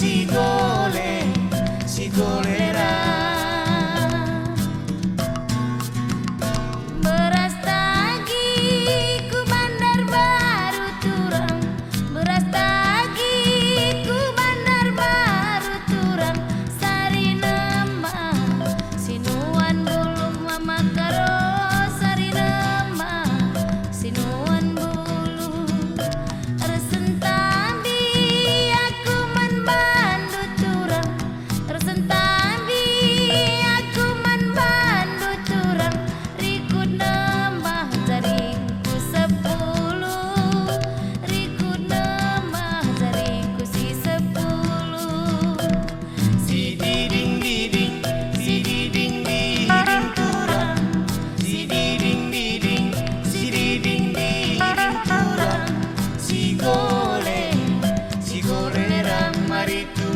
si gole, si golera. Beras tagi ku bandar baru turang, beras tagi ku bandar baru turang. Sari nema sinuan bulu mama karo, sari nema sinuan bulu resen tambi aku man bandu turang, resen tambi aku man bandu turang. Rikut nembah jaringku 10, rikut nembah jaringku si 10. Si diding diding, si diding diding turang, si diding diding, si diding diding turang, si golera, mari turang.